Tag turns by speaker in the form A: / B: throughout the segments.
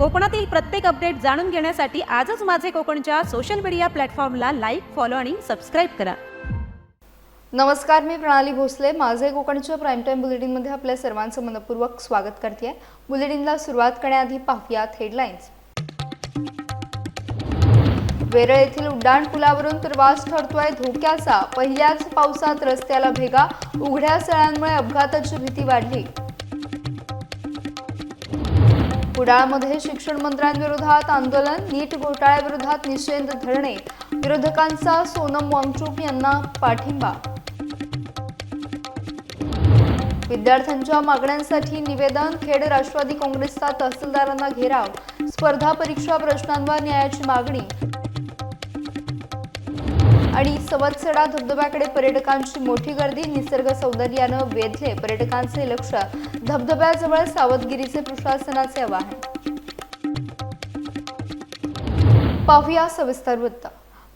A: कोकणातील प्रत्येक अपडेट जाणून घेण्यासाठी आजच माझे कोकणच्या सोशल मीडिया प्लॅटफॉर्मला लाईक, फॉलो आणि सबस्क्राईब करा.
B: नमस्कार, मी प्रणाली भोसले. माझे कोकणच्या प्राईम टाइम बुलेटिनमध्ये आपल्या सर्वांचं मनपूर्वक स्वागत करते. बुलेटिनला सुरुवात करण्याआधी पाहूयात हेडलाईन्स. वेरळ येथील उड्डाणपुलावरून प्रवास ठरतोय धोक्याचा. पहिल्याच पावसात रस्त्याला भेगा, उघड्या सळ्यांमुळे अपघाताची भीती वाढली. कुडाळमध्ये शिक्षण मंत्र्यांविरोधात आंदोलन, नीट घोटाळ्याविरोधात निषेध धरणे, विरोधकांचा सोनम वांगचूक यांना पाठिंबा. विद्यार्थ्यांच्या मागण्यांसाठी निवेदन, खेड राष्ट्रवादी काँग्रेसचा तहसीलदारांना घेराव, स्पर्धा परीक्षा प्रश्नांवर न्यायाची मागणी. आणि सवतसडा धबधब्याकडे पर्यटकांची मोठी गर्दी, निसर्ग सौंदर्यानं वेधले पर्यटकांचे लक्ष, धबधब्याजवळ सावधगिरीचे प्रशासनाचे आवाहन. पाहूया सविस्तर वृत्त.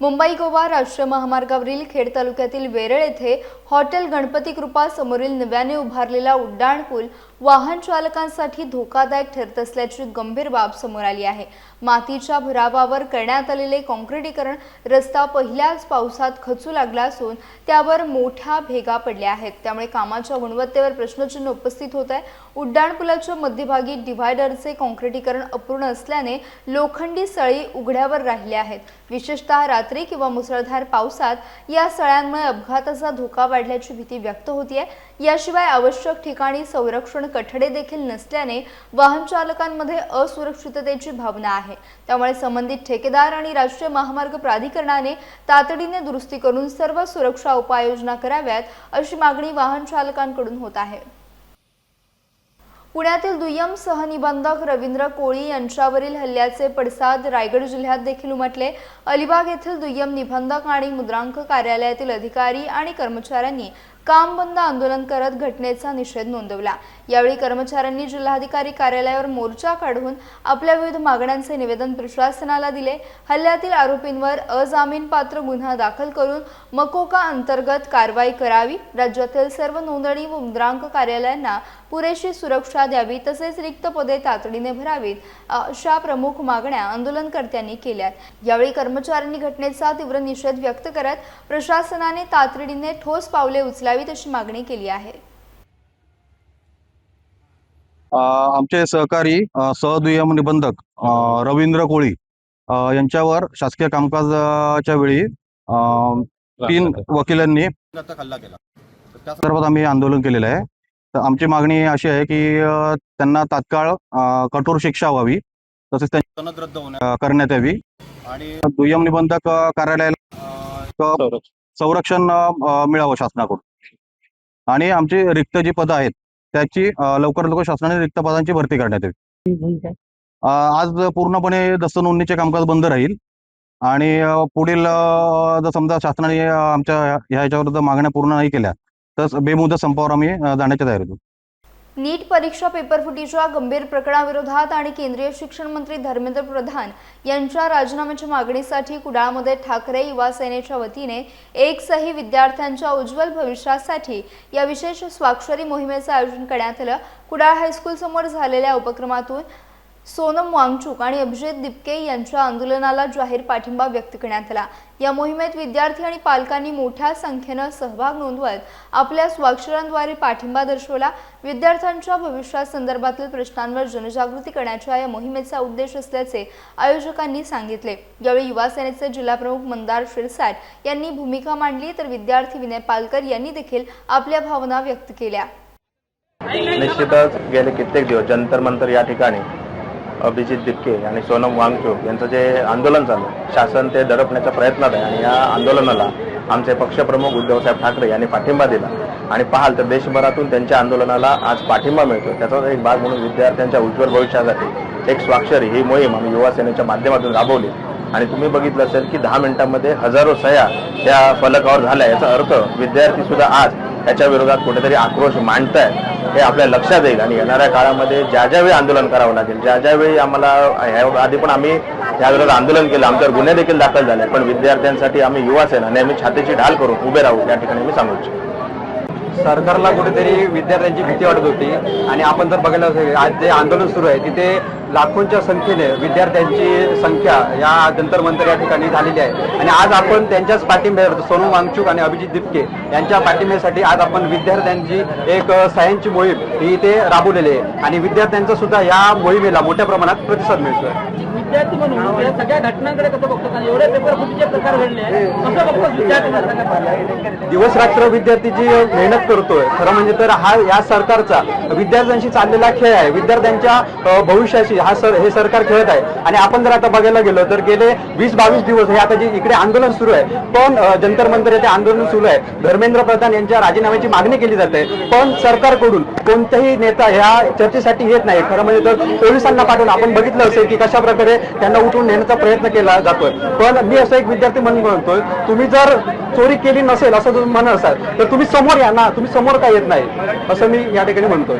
B: मुंबई गोवा राष्ट्रीय महामार्गावरील खेड तालुक्यातील वेरळ येथे हॉटेल गणपती कृपा समोरील नव्याने उभारलेला उड्डाणपूल वाहन चालकांसाठी धोकादायक ठरत असल्याची गंभीर बाब समोर आली आहे. मातीच्या भरावावर करण्यात आलेले काँक्रिटीकरण रस्ता पहिल्याच पावसात खचू लागला असून त्यावर मोठ्या भेगा पडल्या आहेत. त्यामुळे कामाच्या गुणवत्तेवर प्रश्नचिन्ह उपस्थित होत आहे. उड्डाणपुलाच्या मध्यभागी डिव्हायडरचे काँक्रिटीकरण अपूर्ण असल्याने लोखंडी सळी उघड्यावर राहिल्या आहेत. विशेषतः रात्री किंवा मुसळधार पावसात या सळ्यांमुळे अपघाताचा धोका वाढल्याची भीती व्यक्त होतीये. याशिवाय आवश्यक ठिकाणी संरक्षण कठडे देखील नसल्याने वाहन चालकांमध्ये असुरक्षिततेची भावना आहे. त्यामुळे संबंधित ठेकेदार आणि राष्ट्रीय महामार्ग प्राधिकरणाने तातडीने दुरुस्ती करून सर्व सुरक्षा उपाययोजना कराव्यात अशी मागणी वाहन चालकांकडून होत आहे. पुण्यातील दुय्यम सहनिबंधक रवींद्र कोळी यांच्यावरील हल्ल्याचे पडसाद रायगड जिल्ह्यात देखील उमटले. अलिबाग येथील दुय्यम निबंधक आणि मुद्रांक कार्यालयातील अधिकारी आणि कर्मचाऱ्यांनी काम बंद आंदोलन करत घटनेचा निषेध नोंदवला. यावेळी कर्मचाऱ्यांनी जिल्हाधिकारी कार्यालयावर मोर्चा काढून आपल्या विविध मागण्यांचे निवेदन प्रशासनाला दिले. हल्ल्यातील आरोपींवर अजामीनपात्र गुन्हा दाखल करून मकोका अंतर्गत कारवाई करावी, राज्यातील सर्व नोंदणी व मुद्रांक कार्यालयांना पुरेशी सुरक्षा द्यावी, तसेच रिक्त पदे तातडीने भरावीत अशा प्रमुख मागण्या आंदोलनकर्त्यांनी केल्या. यावेळी कर्मचाऱ्यांनी घटनेचा तीव्र निषेध व्यक्त करत प्रशासनाने तातडीने ठोस पावले उचलावीत अशी मागणी केली आहे.
C: आमचे सहकारी सहदुय्यम निबंधक रवींद्र कोळी यांच्यावर शासकीय कामकाजाच्या वेळी 3 वकिलांनी हल्ला केला. त्या संदर्भात आम्ही आंदोलन केलेलं आहे. तर आमची मागणी अशी आहे की त्यांना तात्काळ कठोर शिक्षा व्हावी, तसेच त्यांची सनद रद्द करण्यात यावी आणि दुय्यम निबंधक कार्यालयाला संरक्षण मिळावं शासनाकडून. आणि आमची रिक्त जी पदं आहेत त्याची लवकरात लवकर शासनाने रिक्त पदांची भरती करण्यात यावी. आज पूर्णपणे दस्तनोंदणीचे कामकाज बंद राहील आणि पुढील जर समजा शासनाने आमच्या ह्याच्यावर मागण्या पूर्ण नाही केल्या तर बेमुदत संपावर आम्ही जाण्याच्या तयारीत आहोत.
B: नीट परीक्षा पेपरफुटीच्या गंभीर प्रकरणाविरोधात आणि केंद्रीय शिक्षण मंत्री धर्मेंद्र प्रधान यांच्या राजीनाम्याच्या मागणीसाठी कुडाळमध्ये ठाकरे युवा सेनेच्या वतीने एक सही विद्यार्थ्यांच्या उज्ज्वल भविष्यासाठी या विशेष स्वाक्षरी मोहिमेचे आयोजन करण्यात आलं. कुडाळ हायस्कूल समोर झालेल्या उपक्रमातून सोनम वांगचूक आणि अभिजित दिपके यांच्या आंदोलनाला जाहीर पाठिंबा व्यक्त करण्यात आला. या मोहिमेत विद्यार्थी आणि पालकांनी मोठ्या संख्येने सहभाग नोंदवत आपल्या स्वाक्षरांद्वारे पाठिंबा दर्शवला. विद्यार्थ्यांच्या भविष्यासंदर्भातील प्रश्नांवर जनजागृती करण्याचा या मोहिमेचा उद्देश असल्याचे आयोजकांनी सांगितले. यावेळी युवा सेनेचे जिल्हाप्रमुख मंदार शिरसाट यांनी भूमिका मांडली, तर विद्यार्थी विनय पालकर यांनी देखील आपल्या भावना व्यक्त केल्या.
D: निश्चितच गेले कित्येक दिवस जंतर मंतर या ठिकाणी अभिजित दिपके आणि सोनम वांगचूक यांचं जे आंदोलन चालू शासन ते दडपण्याच्या प्रयत्नात आहे. आणि या आंदोलनाला आमचे पक्षप्रमुख उद्धवसाहेब ठाकरे यांनी पाठिंबा दिला आणि पाहाल तर देशभरातून त्यांच्या आंदोलनाला आज पाठिंबा मिळतो. त्याचाच एक भाग म्हणून विद्यार्थ्यांच्या उज्ज्वल भविष्यासाठी एक स्वाक्षरी ही मोहीम आम्ही युवा सेनेच्या माध्यमातून राबवली. आणि तुम्ही बघितलं असेल की 10 मिनिटांमध्ये हजारो सह्या त्या फलकावर झाल्या. याचा अर्थ विद्यार्थी सुद्धा आज त्याच्या विरोधात कुठेतरी आक्रोश मांडतायत हे आपल्या लक्षात येईल. आणि येणाऱ्या काळामध्ये ज्या ज्यावेळी आंदोलन करावं लागेल, ज्या ज्यावेळी आम्हाला आधी पण आम्ही याविरोधात आंदोलन केलं, आमच्यावर गुन्हे देखील दाखल झाले, पण विद्यार्थ्यांसाठी आम्ही युवा सेना नेहमी छातीची ढाल करून उभे राहू या ठिकाणी मी सांगू इच्छितो.
E: सरकारला कुठेतरी विद्यार्थ्यांची भीती वाटत होती आणि आपण जर बघायला आज जे आंदोलन सुरू आहे तिथे लाखोंच्या संख्येने विद्यार्थ्यांची संख्या या जंतर मंतर या ठिकाणी झालेली आहे आणि आज आपण त्यांच्याच पाठिंब्यावर सोनम वांगचुक आणि अभिजित दिपके यांच्या पाठिंब्यासाठी आज आपण विद्यार्थ्यांची एक सह्यांची मोहीम ही इथे राबवलेली आहे आणि विद्यार्थ्यांचा सुद्धा या मोहिमेला मोठ्या प्रमाणात प्रतिसाद मिळतोय.
F: विद्यार्थी म्हणून या सगळ्या घटनांकडे कसं बघतात आणि एवढे पेपर फुटीचे प्रकार घडले कसं बघतात विद्यार्थी?
E: दिवस रात्र विद्यार्थी जी मेहनत करतोय खरं म्हणजे तर हा या सरकारचा विद्यार्थ्यांशी चाललेला खेळ आहे. विद्यार्थ्यांच्या भविष्याशी हे सरकार खेळत आहे आणि आपण जर आता बघायला गेलो तर गेले 20-22 दिवस हे आता जे इकडे आंदोलन सुरू आहे पण जंतर मंतर येथे आंदोलन सुरू आहे. धर्मेंद्र प्रधान यांच्या राजीनाम्याची मागणी केली जाते पण सरकारकडून कोणताही नेता ह्या चर्चेसाठी येत नाही. खरं म्हणजे तर पोलिसांना पाठवून आपण बघितलं असेल की कशा प्रकारे त्यांना उठवून नेण्याचा प्रयत्न केला जातोय. पण मी असं एक विद्यार्थी म्हणून म्हणतोय तुम्ही जर चोरी केली नसेल असं तुम्ही म्हणत असाल तर तुम्ही समोर या ना, तुम्ही समोर का येत नाही असं मी या ठिकाणी म्हणतोय.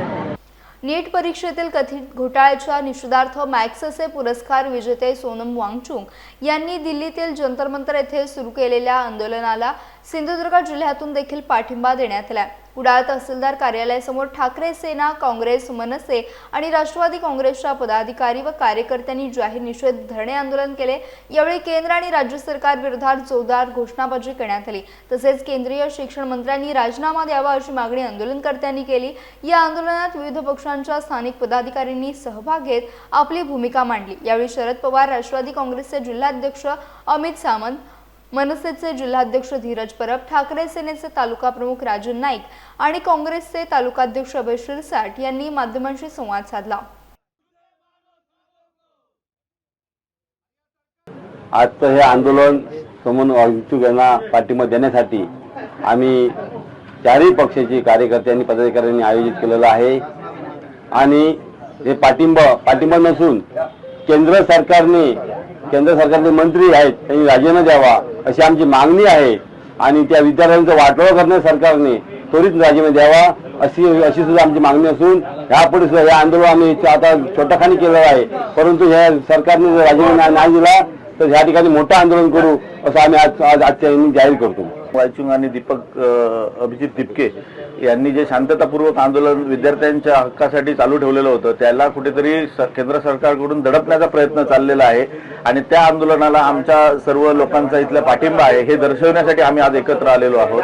B: नीट परीक्षेतील कथित घोटाळ्याच्या निषेधार्थ मॅक्सेसे पुरस्कार विजेते सोनम वांगचुक यांनी दिल्लीतील जंतर मंतर येथे सुरू केलेल्या आंदोलनाला सिंधुदुर्ग जिल्ह्यातून देखील पाठिंबा देण्यात आला. कुडाळ तहसीलदार कार्यालयासमोर ठाकरे सेना, काँग्रेस, मनसे आणि राष्ट्रवादी काँग्रेसच्या पदाधिकारी व कार्यकर्त्यांनी जाहीर निषेध धरणे आंदोलन केले. यावेळी केंद्र आणि राज्य सरकार विरोधात जोरदार घोषणाबाजी करण्यात आली. तसेच केंद्रीय शिक्षण मंत्र्यांनी राजीनामा द्यावा अशी मागणी आंदोलनकर्त्यांनी केली. या आंदोलनात विविध पक्षांच्या स्थानिक पदाधिकाऱ्यांनी सहभाग घेत आपली भूमिका मांडली. यावेळी शरद पवार, राष्ट्रवादी काँग्रेसचे जिल्हाध्यक्ष अमित सावंत, मनसेचे जिल्हाध्यक्ष धीरज परब, ठाकरे सेनेचे तालुका प्रमुख राजन नाईक आणि काँग्रेसचे तालुकाध्यक्ष अभय शिरसाट यांनी माध्यमांशी संवाद साधला.
G: आजचं हे आंदोलन सोनम वांगचुक यांना पाठिंबा देण्यासाठी आम्ही चारही पक्षाची कार्यकर्त्यांनी पदाधिकाऱ्यांनी आयोजित केलेलं आहे आणि हे पाठिंबा नसून केंद्र सरकारचे मंत्री आहेत त्यांनी राजीनामा द्यावा अशी आमची मागणी आहे आणि त्या विद्यार्थ्यांचं वाटोळं करण्यास सरकारने त्वरित राजीनामा द्यावा अशी सुद्धा आमची मागणी असून यापुढे सुद्धा हे आंदोलन आम्ही आता छोटाखानी केलेलं आहे. परंतु ह्या सरकारने जर राजीनामा नाही दिला तर ह्या ठिकाणी मोठं आंदोलन करू असं आम्ही आजच्या जाहीर करतो.
D: वायचुंग आणि अभिजित दिपके यांनी जे शांततापूर्वक आंदोलन विद्यार्थ्यांच्या हक्कासाठी चालू ठेवलेलं होतं त्याला कुठेतरी केंद्र सरकारकडून दडपण्याचा प्रयत्न चाललेला आहे आणि त्या आंदोलनाला आमच्या सर्व लोकांचा इथला पाठिंबा आहे हे दर्शवण्यासाठी आम्ही आज एकत्र आलेलो आहोत.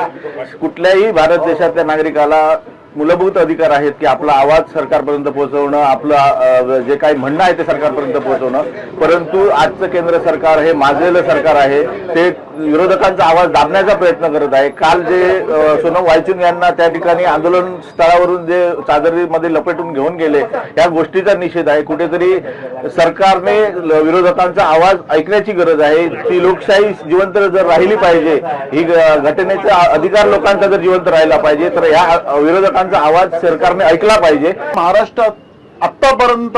D: कुठल्याही भारत देशातल्या नागरिकाला मूलभूत अधिकार आहेत की आपला आवाज सरकारपर्यंत पोहोचवणं, आपलं जे काही म्हणणं आहे ते सरकारपर्यंत पोहोचवणं. परंतु आजचं केंद्र सरकार हे माजलेलं सरकार आहे. ते विरोधकांचा आवाज दाबण्याचा प्रयत्न करत आहे. काल जे सोनम वांगचुक यांना त्या ठिकाणी आंदोलन स्थळावरून जे चादरीमध्ये लपेटून घेऊन गेले या गोष्टीचा निषेध आहे. कुठेतरी सरकारने विरोधकांचा आवाज ऐकण्याची गरज आहे. ती लोकशाही जिवंत जर राहिली पाहिजे, ही घटनेचा अधिकार लोकांचा जर जिवंत राहिला पाहिजे तर या विरोधकांचा आवाज सरकारने ऐकला पाहिजे.
H: महाराष्ट्रात आतापर्यंत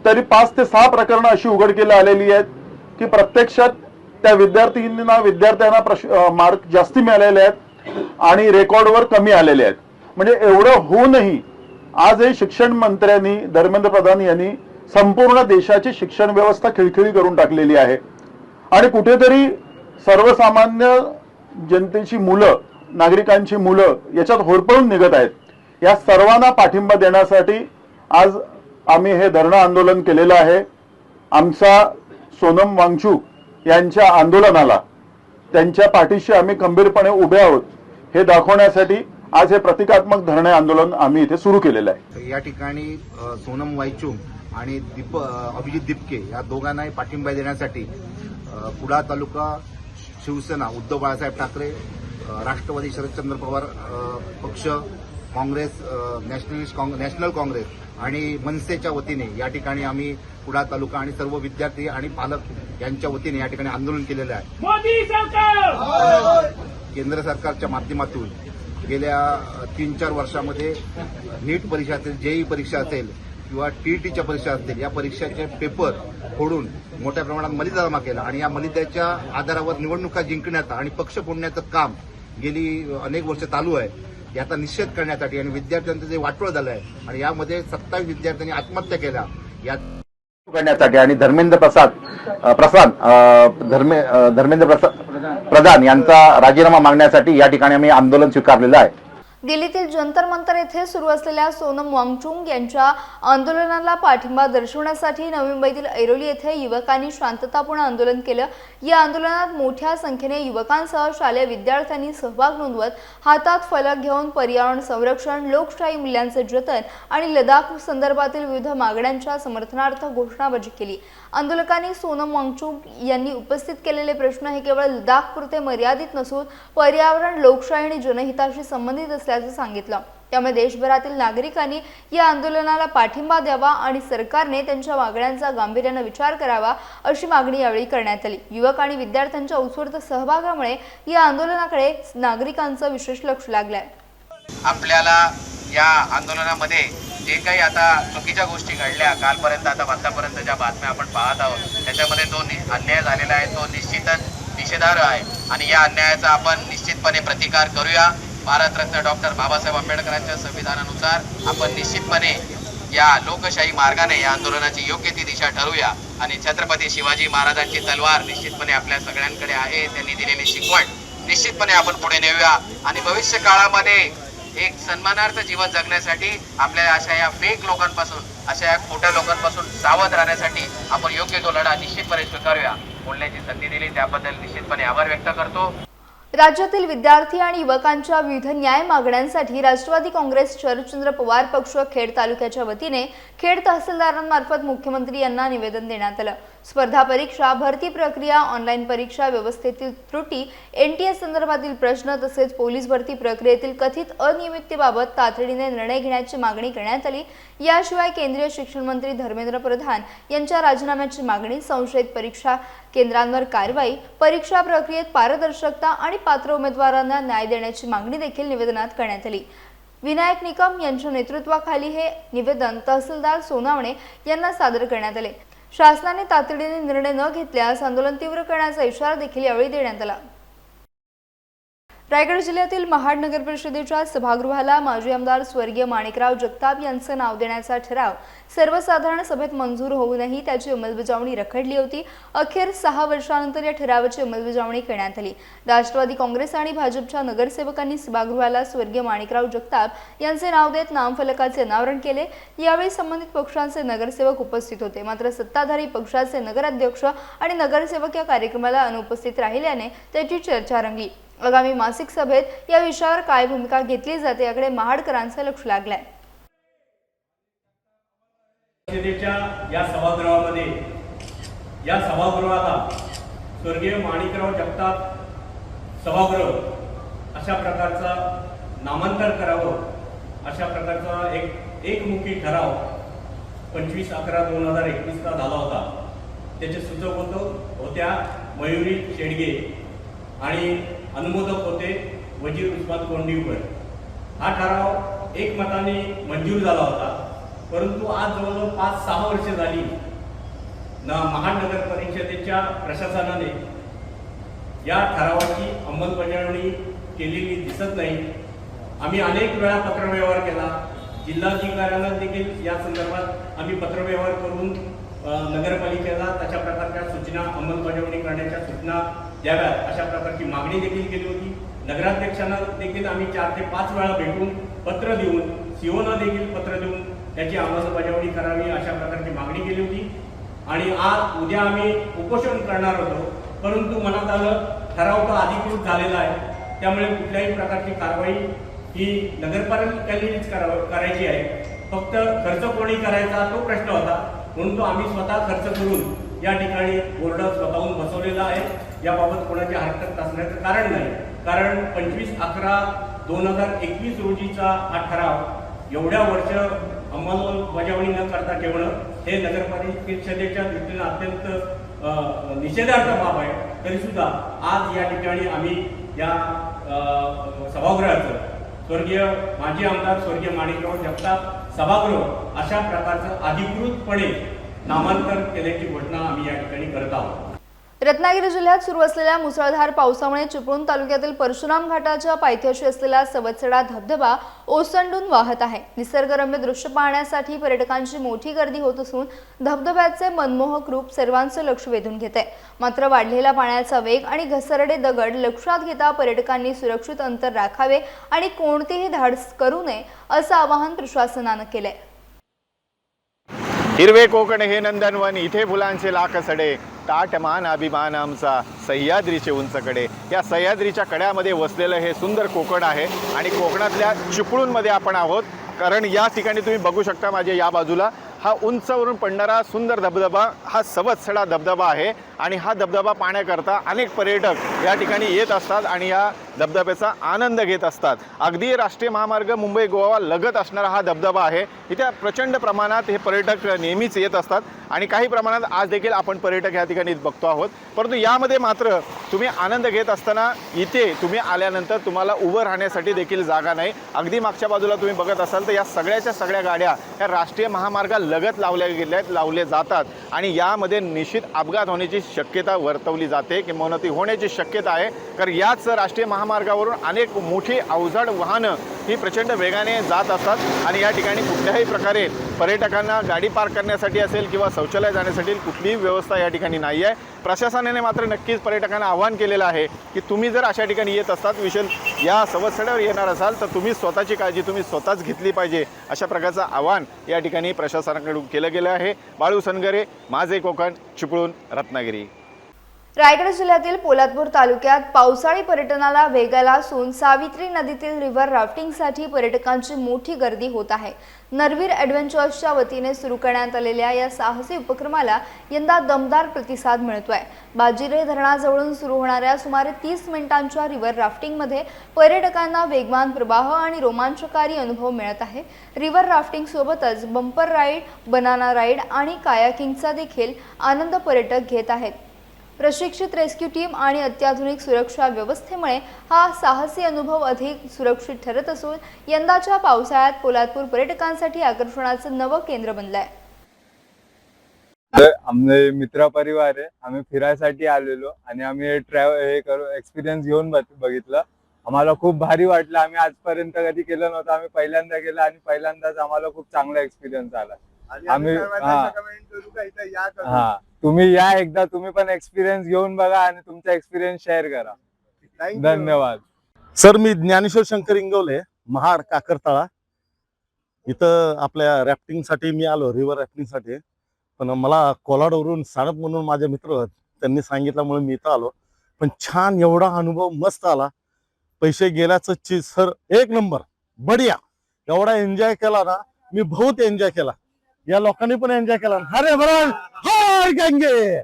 H: तरी 5 ते 6 प्रकरणं अशी उघडकीला आलेली आहेत की प्रत्यक्षात त्या विद्यार्थ्यांना मार्क जास्ती मिळालेले आहेत आणि रेकॉर्डवर कमी आलेले आहेत. म्हणजे एवढं होऊनही आज हे शिक्षण मंत्र्यांनी, धर्मेंद्र प्रधान यांनी संपूर्ण देशाची शिक्षण व्यवस्था खिळखिळी करून टाकलेली आहे आणि कुठेतरी सर्वसामान्य जनतेची मुलं, नागरिकांची मुलं याच्यात होरपळून निघत आहेत. या सर्वांना पाठिंबा देण्यासाठी आज आम्ही हे धरणं आंदोलन केलेलं आहे. आमचा सोनम वांगचुक यांच्या आंदोलनाला त्यांच्या पाठीशी आम्ही खंबीरपणे उभे आहोत हे दाखवण्यासाठी आज हे प्रतिकात्मक धरणे आंदोलन आम्ही इथे सुरू केलेलं आहे.
I: या ठिकाणी सोनम वांगचुक आणि अभिजित दिपके या दोघांनाही पाठिंबा देण्यासाठी कुडाळ तालुका शिवसेना, उद्धव बाळासाहेब ठाकरे, राष्ट्रवादी शरदचंद्र पवार पक्ष, काँग्रेस, नॅशनल काँग्रेस आणि मनसेच्या वतीने या ठिकाणी आम्ही कुडाळ तालुका आणि सर्व विद्यार्थी आणि पालक यांच्या वतीने या ठिकाणी आंदोलन केलेलं आहे.
F: मोदी सरकार
I: केंद्र सरकारच्या माध्यमातून गेल्या 3-4 वर्षामध्ये नीट परीक्षा असेल, जेईई परीक्षा असेल किंवा टीईटीच्या परीक्षा असतील या परीक्षाचे पेपर फोडून मोठ्या प्रमाणात मलिदा जमा केला आणि या मलिद्याच्या आधारावर निवडणुका जिंकण्याचं आणि पक्ष फोडण्याचं काम गेली अनेक वर्ष चालू आहे. याचा निषेध करण्यासाठी आणि विद्यार्थ्यांचं जे वाटोळं झालं आहे आणि यामध्ये 27 विद्यार्थ्यांनी आत्महत्या केल्या या
E: करण्यासाठी आणि धर्मेंद्र प्रधान यांचा राजीनामा मागण्यासाठी या ठिकाणी आम्ही आंदोलन स्वीकारलेलं आहे.
B: दिल्लीतील जंतर मंतर येथे सुरू असलेल्या सोनम वांगचुक यांच्या आंदोलनाला पाठिंबा दर्शवण्यासाठी नवी मुंबईतील ऐरोली येथे युवकांनी शांततापूर्ण आंदोलन केलं। या आंदोलनात मोठ्या संख्येने युवकांसह शालेय विद्यार्थ्यांनी सहभाग नोंदवत हातात फलक घेऊन पर्यावरण संरक्षण, लोकशाही मूल्यांचे जतन आणि लडाख संदर्भातील विविध मागण्यांच्या समर्थनार्थ घोषणाबाजी केली। आंदोलकांनी सोनम वांगचुक यांनी उपस्थित केलेले प्रश्न हे केवळ लडाखपुरते मर्यादित नसून पर्यावरण, लोकशाही आणि जनहिताशी संबंधित असल्याचे सांगितलं। त्यामुळे देशभरातील नागरिकांनी या आंदोलनाला पाठिंबा द्यावा आणि सरकारने त्यांच्या मागण्यांचा गांभीर्याने विचार करावा अशी मागणी यावेळी करण्यात आली। युवक आणि विद्यार्थ्यांच्या उत्स्फूर्त सहभागामुळे या आंदोलनाकडे नागरिकांचं विशेष लक्ष लागलंय।
J: आपल्याला या आंदोलनामध्ये जे काही आता चुकीच्या गोष्टी घडल्या कालपर्यंत आतापर्यंत ज्या बातम्या आपण पाहत आहोत त्याच्यामध्ये जो अन्याय झालेला आहे तो निश्चितच निषेधार्ह आहे आणि या अन्यायाचा आपण निश्चितपणे प्रतिकार करूया। भारतरत्न डॉक्टर बाबासाहेब आंबेडकरांच्या संविधानानुसार आपण निश्चितपणे या लोकशाही मार्गाने या आंदोलनाची योग्य ती दिशा ठरवूया आणि छत्रपती शिवाजी महाराजांची तलवार निश्चितपणे आपल्या सगळ्यांकडे आहे, त्यांनी दिलेली शिकवण निश्चितपणे आपण पुढे नेऊया आणि भविष्य काळामध्ये एक सन्मानार्थ जीवन जगण्यासाठी आपल्याला अशा या फेक लोकांपासून, अशा या खोट्या लोकांपासून सावध राहण्यासाठी आपण योग्य तो लढा निश्चितपणे स्वीकारूया। बोलण्याची संधी दिली त्याबद्दल निश्चितपणे आभार व्यक्त करतो।
B: राज्यातील विद्यार्थी आणि युवकांच्या विविध न्याय मागण्यांसाठी राष्ट्रवादी काँग्रेस शरदचंद्र पवार पक्ष खेड तालुक्याच्या वतीने खेड तहसीलदारांमार्फत मुख्यमंत्री यांना निवेदन देण्यात आलं। स्पर्धा परीक्षा, भरती प्रक्रिया, ऑनलाईन परीक्षा व्यवस्थेतील त्रुटी, एनटीए संदर्भातील प्रश्न तसेच पोलीस भरती प्रक्रियेतील कथित अनियमिततेबाबत तातडीने निर्णय घेण्याची मागणी करण्यात आली। याशिवाय केंद्रीय शिक्षण मंत्री धर्मेंद्र प्रधान यांच्या राजीनाम्याची मागणी, संशयित परीक्षा केंद्रांवर कारवाई, परीक्षा प्रक्रियेत पारदर्शकता आणि पात्र उमेदवारांना न्याय देण्याची मागणी देखील निवेदनात करण्यात आली। विनायक निकम यांच्या नेतृत्वाखाली हे निवेदन तहसीलदार सोनावणे यांना सादर करण्यात आले। शासनाने तातडीने निर्णय न घेतल्यास आंदोलन तीव्र करण्याचा इशारा देखील यावेळी देण्यात आला। रायगड जिल्ह्यातील महाड नगर परिषदेच्या सभागृहाला माजी आमदार स्वर्गीय माणिकराव जगताप यांचे नाव देण्याचा ठराव सर्वसाधारण सभेत मंजूर होऊनही त्याची अंमलबजावणी रखडली होती। अखेर 6 वर्षांनंतर या ठरावाची अंमलबजावणी करण्यात आली। राष्ट्रवादी काँग्रेस आणि भाजपच्या नगरसेवकांनी सभागृहाला स्वर्गीय माणिकराव जगताप यांचे नाव देत नामफलकाचे अनावरण केले। यावेळी संबंधित पक्षांचे नगरसेवक उपस्थित होते, मात्र सत्ताधारी पक्षाचे नगराध्यक्ष आणि नगरसेवक या कार्यक्रमाला अनुपस्थित राहिल्याने त्याची चर्चा रंगली। आगामी मासिक सभेत या विषयावर काय भूमिका घेतली जाते याकडे महाडकरांचं लक्ष लागलंय।
K: या सभागृहाला स्वर्गीय माणिकराव जगताप सभागृह अशा प्रकारचा नामांतर करावं अशा प्रकारचा एकमुखी ठराव 25/11/2021 ला झाला होता। त्याचे सूचक होत्या मयुरी शेडगे आणि अनुमोदक होते वजीर उस्मान कोंडीकर। हा ठराव एकमताने मंजूर झाला होता, परंतु आज जवळजवळ 5-6 वर्षे झाली महाड नगर परिषदेच्या प्रशासनाने या ठरावाची अंमलबजावणी केलेली दिसत नाही। आम्ही अनेक वेळा पत्रव्यवहार केला, जिल्हाधिकाऱ्यांना देखील या संदर्भात आम्ही पत्रव्यवहार करून नगरपालिकेला तशा प्रकारच्या सूचना अंमलबजावणी करण्याच्या सूचना द्याव्यात अशा प्रकारची मागणी देखील केली होती। नगराध्यक्षांना देखील आम्ही 4 ते 5 वेळा भेटून पत्र देऊन, सीओना देखील पत्र देऊन त्याची अंमलबजावणी करावी अशा प्रकारची मागणी केली होती आणि आज उद्या आम्ही उपोषण करणार होतो, परंतु मनात आलं ठराव तर अधिकृत झालेला आहे, त्यामुळे कुठल्याही प्रकारची कारवाई ही नगरपालिकेनेच करायची आहे। फक्त खर्च कोणी करायचा तो प्रश्न होता, म्हणून तो आम्ही स्वतः खर्च करून या ठिकाणी बोर्ड स्वतःहून बसवलेला आहे। याबाबत कोणाची हरकत असण्याचं कारण नाही, कारण 25/11/2021 रोजीचा हा ठराव एवढ्या वर्ष अंमलबजावणी न करता ठेवणं हे नगरपरिषदेच्या दृष्टीने अत्यंत निषेधार्ह बाब आहे। तरी सुद्धा आज या ठिकाणी आम्ही या सभागृहाचं स्वर्गीय माजी आमदार स्वर्गीय माणिकराव जगताप सभागृह अशा प्रकारचं अधिकृतपणे नामांतर केल्याची घोषणा आम्ही या ठिकाणी करत आहोत।
B: रत्नागिरी जिल्ह्यात सुरू असलेल्या मुसळधार पावसामुळे चिपळूण तालुक्यातील परशुराम घाटाच्या पायथ्याशी असलेला सवत्सडा धबधबा ओसंडून वाहत आहे. निसर्गरम्य दृश्य पाहण्यासाठी पर्यटकांची मोठी गर्दी होत असून धबधब्याचे मनमोहक रूप सर्वांचे लक्ष वेधून घेते. मात्र वाढलेला पाण्याचा वेग आणि घसरडे दगड लक्षात घेता पर्यटकांनी सुरक्षित अंतर राखावे आणि कोणतेही धाडस करू नये असं आवाहन प्रशासनानं केलंय.
L: हिरवे कोकण हे नंदनवन, इथे फुलांचे लाख सडे, ताटमान अभिमान आमचा सह्याद्रीचे उंचकडे. या सह्याद्रीच्या कड्यामध्ये वसलेलं हे सुंदर कोकण आहे आणि कोकणातल्या चिपळूणमध्ये आपण आहोत. कारण या ठिकाणी तुम्ही बघू शकता माझ्या या बाजूला हा उंचावरून पडणारा सुंदर धबधबा हा सवत्सडा धबधबा आहे आणि हा धबधबा पाहण्याकरता अनेक पर्यटक या ठिकाणी येत असतात आणि या धबधब्याचा आनंद घेत असतात. अगदी राष्ट्रीय महामार्ग मुंबई गोवा लगत असणारा हा धबधबा आहे. इथे प्रचंड प्रमाणात हे पर्यटक नेहमीच येत असतात आणि काही प्रमाणात आज देखील आपण पर्यटक या ठिकाणी बघतो आहोत. परंतु यामध्ये मात्र तुम्ही आनंद घेत असताना इथे तुम्ही आल्यानंतर तुम्हाला उभं राहण्यासाठी देखील जागा नाही. अगदी मागच्या बाजूला तुम्ही बघत असाल तर या सगळ्याच्या सगळ्या गाड्या या राष्ट्रीय महामार्गाला लगत लावले जातात आणि यामध्ये निश्चित अपघात होण्याची शक्यता वर्तवली जाते किंवा ती होण्याची शक्यता आहे. कारण याच राष्ट्रीय महामार्गावरून अनेक मोठी अवजड वाहनं ही प्रचंड वेगाने जात असतात आणि या ठिकाणी कुठल्याही प्रकारे पर्यटकांना गाडी पार्क करण्यासाठी असेल किंवा शौचालय जाण्यासाठी कुठलीही व्यवस्था या ठिकाणी नाही आहे. प्रशासनाने मात्र नक्कीच पर्यटकांना आवाहन केलेलं आहे की तुम्ही जर अशा ठिकाणी येत असतात विशेष या सवत्सड्यावर येणार असाल तर तुम्ही स्वतःची काळजी तुम्ही स्वतःच घेतली पाहिजे. अशा प्रकारचं आवाहन या ठिकाणी प्रशासनाकडून केलं गेलं आहे. बाळू सनगरे, माझे कोकण, चिपळूण, रत्नागिरी.
B: रायगड जिल्ह्यातील पोलादपूर तालुक्यात पावसाळी पर्यटनाला वेग आला असून सावित्री नदीतील रिव्हर राफ्टिंगसाठी पर्यटकांची मोठी गर्दी होत आहे. नरवीर ॲडव्हेंचर्सच्या वतीने सुरू करण्यात आलेल्या या साहसी उपक्रमाला यंदा दमदार प्रतिसाद मिळतोय. बाजिरे धरणाजवळून सुरू होणाऱ्या सुमारे 30 मिनिटांच्या रिव्हर राफ्टिंगमध्ये पर्यटकांना वेगवान प्रवाह आणि रोमांचकारी अनुभव मिळत आहे. रिव्हर राफ्टिंग सोबतच बंपर राईड, बनाना राईड आणि कायाकिंगचा देखील आनंद पर्यटक घेत आहेत. प्रशिक्षित रेस्क्यू टीम आणि अत्याधुनिक सुरक्षा व्यवस्थेमुळे हा साहसी अनुभव अधिक सुरक्षित ठरत असून यंदाच्या पावसाळ्यात पोलादपूर पर्यटकांसाठी आकर्षणाचं नवं केंद्र बनलंय.
M: आमचे मित्र परिवार आहे, आम्ही फिरायसाठी आलेलो आणि आम्ही एक्सपिरियन्स घेऊन बघितलं. आम्हाला खूप भारी वाटलं. आम्ही आजपर्यंत कधी केलं नव्हतं, आम्ही पहिल्यांदा केलं आणि पहिल्यांदाच आम्हाला खूप चांगला एक्सपिरियन्स आला. आम्ही तुम्ही या एकदा, तुम्ही पण एक्सपिरियन्स घेऊन बघा आणि तुमचा एक्सपिरियन्स शेअर करा. धन्यवाद.
N: सर, मी ज्ञानेश्वर शंकर इंगवले, महाड काकरतळा. इथं आपल्या रॅफ्टिंगसाठी मी आलो, रिव्हर रॅफ्टिंगसाठी. पण मला कोलाडवरून साणप म्हणून माझे मित्र होते, त्यांनी सांगितल्यामुळे मी इथं आलो. पण छान एवढा अनुभव मस्त आला. पैसे गेल्याचं चीज सर एक नंबर बढिया. एवढा एन्जॉय केला ना मी, बहुत एन्जॉय केला. या लोकांनी पण एन्जॉय केला. अरे बरं, हाय गंगे,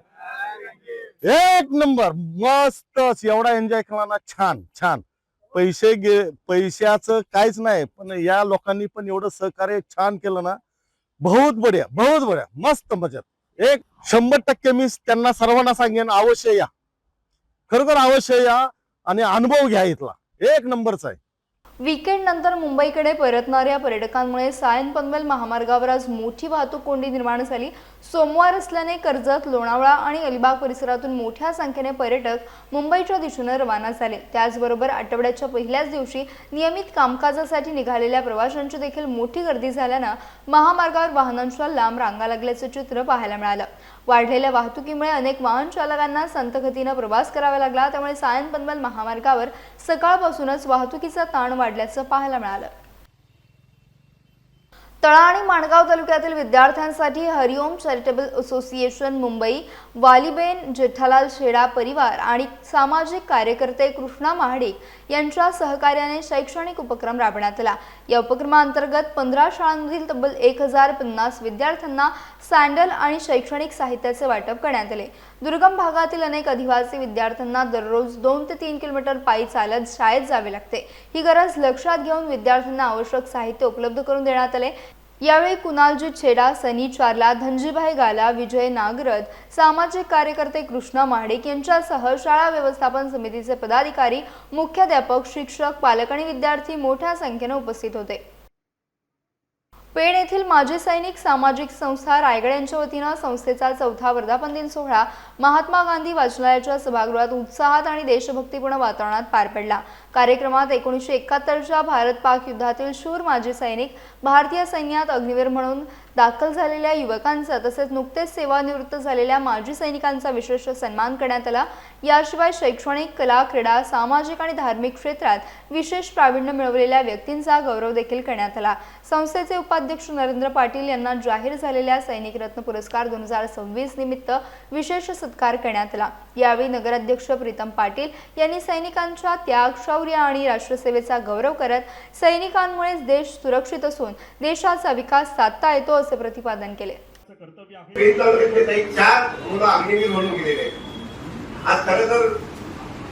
N: एक नंबर मस्त. एवढा एन्जॉय केला ना, छान छान. पैशाचं काहीच नाही, पण या लोकांनी पण एवढं सहकार्य छान केलं ना, बहुत बढिया, बहुत बढिया, मस्त मजेत. 100% मी त्यांना सर्वांना सांगेन, अवश्य या, खरोखर अवश्य या आणि अनुभव घ्या इथला. एक नंबरचा आहे.
B: वीकेंड नंतर मुंबईकडे परतणाऱ्या पर्यटकांमुळे सायन पनवेल महामार्गावर आज मोठी वाहतूक कोंडी निर्माण झाली. सोमवार असल्याने कर्जत, लोणावळा आणि अलिबाग परिसरातून मोठ्या संख्येने पर्यटक मुंबईच्या दिशेने रवाना झाले. त्याचबरोबर आठवड्याच्या पहिल्याच दिवशी नियमित कामकाजासाठी निघालेल्या प्रवाशांची देखील मोठी गर्दी झाल्यानं महामार्गावर वाहनांच्या लांब रांगा लागल्याचे चित्र पाहायला मिळालं. वाढलेल्या वाहतुकीमुळे अनेक वाहन चालकांना संथगतीने प्रवास करावा लागला. त्यामुळे सायन पनवेल महामार्गावर सकाळपासूनच वाहतुकीचा ताण वाढल्याचं पाहायला मिळालं. तळा आणि माणगाव तालुक्यातील विद्यार्थ्यांसाठी हरिओम चॅरिटेबल असोसिएशन मुंबई, वालीबेन जेठालाल शेडा परिवार आणि सामाजिक कार्यकर्ते कृष्णा महाडिक यांच्या सहकार्याने शैक्षणिक उपक्रम राबवण्यात आला. या उपक्रमांतर्गत 15 शाळांमधील तब्बल 1050 विद्यार्थ्यांना सँडल आणि शैक्षणिक साहित्याचे वाटप करण्यात आले. दुर्गम भागातील अनेक आदिवासी विद्यार्थ्यांना दररोज 2 ते 3 किलोमीटर पायी चालत शाळेत जावे लागते. ही गरज लक्षात घेऊन विद्यार्थ्यांना आवश्यक साहित्य उपलब्ध करून देण्यात आले. यावेळी कुणालजी छेडा, सनी चारला, धनजीभाई गाला, विजय नागरथ, सामाजिक कार्यकर्ते कृष्णा महाडिक यांच्यासह शाळा व्यवस्थापन समितीचे पदाधिकारी, मुख्याध्यापक, शिक्षक, पालक आणि विद्यार्थी मोठ्या संख्येने उपस्थित होते. पेण येथील माजी सैनिक सामाजिक संस्था रायगड यांच्या वतीनं संस्थेचा 4था वर्धापन दिन सोहळा महात्मा गांधी वाचनालयाच्या सभागृहात उत्साहात आणि देशभक्तीपूर्ण वातावरणात पार पडला। कार्यक्रमात 1971च्या भारत-पाक युद्धातील शूर माजी सैनिक, भारतीय सैन्यात अग्निवीर म्हणून दाखल झालेल्या युवकांचा तसेच नुकतेच सेवानिवृत्त झालेल्या माजी सैनिकांचा विशेष सन्मान करण्यात आला। याशिवाय शैक्षणिक, कला, क्रीडा, सामाजिक आणि धार्मिक क्षेत्रात विशेष प्रावीण्य मिळवलेल्या व्यक्तींचा गौरव देखील करण्यात आला। संस्थेचे उपाध्यक्ष नरेंद्र पाटील यांना जाहीर झालेल्या सैनिक रत्न पुरस्कार 2026 निमित्त विशेष सत्कार करण्यात आला। यावेळी नगराध्यक्ष प्रीतम पाटील यांनी सैनिकांच्या त्याग, शौर्य आणि राष्ट्रसेवेचा गौरव करत सैनिकांमुळेच देश सुरक्षित असून देशाचा विकास साधता येतो असे प्रतिपादन केले।
O: चार मुलं अग्निवीर म्हणून गेलेले आज खरं तर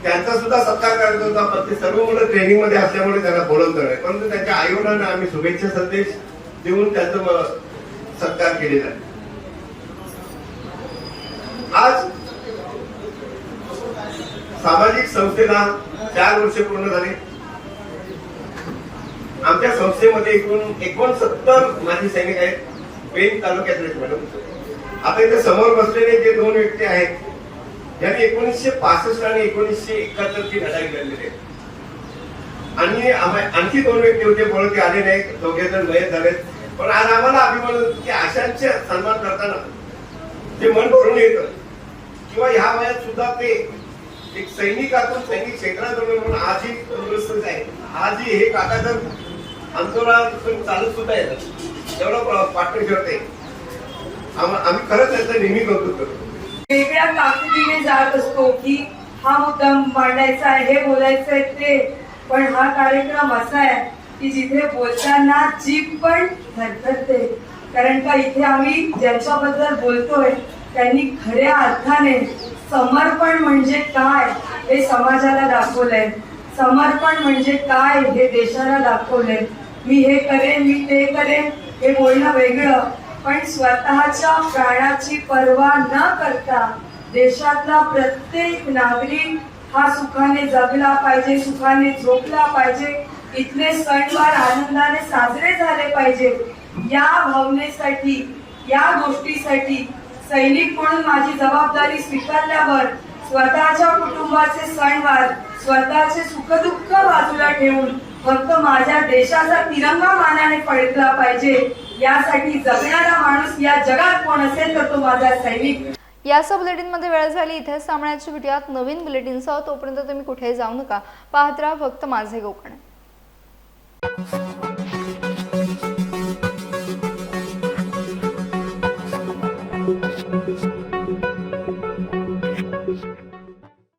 O: त्यांचा सुद्धा सत्कार करायचा होता, पण ते सर्व मुलं ट्रेनिंग मध्ये असल्यामुळे त्यांना बोलवलं नाही, परंतु त्यांच्या आईवडिलांना आम्ही शुभेच्छा संदेश देऊन त्यांचा सत्कार केलेला आहे। आज सामाजिक संस्थेला 4 वर्ष पूर्ण झाले। आमच्या संस्थेमध्ये एकूण 69 माजी सैनिक आहेत, पेण तालुक्यातले मॅडम। आता इथे समोर बसलेले जे 2 व्यक्ती आहेत यांनी 1965 आणि 1971ची लढाई लढलेली आहे आणि आणखी 2 व्यक्ती होते, बोलत ते आले नाही, दोघे जण मयत झालेत। पण आज आम्हाला अभिमान होतो की अशांचे सन्मान करताना जे मन भरून येतं किंवा ह्या वयात सुद्धा ते एक सैनिकातून सैनिक क्षेत्रात म्हणून आजही तंदुरुस्त आहे। आजही हे काका जर आंदोलन चालू सुद्धा येतात एवढं पाठवून ठेवते। आम्ही खरंच त्याचं नेहमी कौतुक करतो।
P: वेगळ्या ताकदीने जात असतो की हा मुद्दा मांडायचा आहे, हे बोलायचं आहे ते, पण हा कार्यक्रम असा आहे की जिथे बोलताना जीभ पण थरथरते, कारण का इथे आम्ही ज्यांच्याबद्दल बोलतोय त्यांनी खऱ्या अर्थाने समर्पण म्हणजे काय हे समाजाला दाखवलंय, समर्पण म्हणजे काय हे देशाला दाखवलंय। मी हे करेन, मी ते करेन हे बोलणं वेगळं, पण स्वतःच्या प्राणाची पर्वा न करता देशातला प्रत्येक नागरिक हा सुखाने जगला पाहिजे, सुखाने झोपला पाहिजे, इथले सणवार आनंदाने साजरे झाले पाहिजे। या भावनेसाठी, या गोष्टीसाठी सैनिक म्हणून माझी जबाबदारी स्वीकारल्यावर स्वतःच्या कुटुंबाचे सणवार, स्वतःचे सुखदुःख बाजूला ठेवून फक्त माझ्या देशाचा तिरंगा मानाने फडकला पाहिजे, यासाठी जगणारा माणूस या जगात कोण असेल तर तो माझा सैनिक।
B: यासह बुलेटिनमध्ये वेळ झाली, इथेच थांबण्याची भेटूयात नवीन बुलेटिनसह। तोपर्यंत तुम्ही कुठेही जाऊ नका, पाहत राहा फक्त माझे कोकण।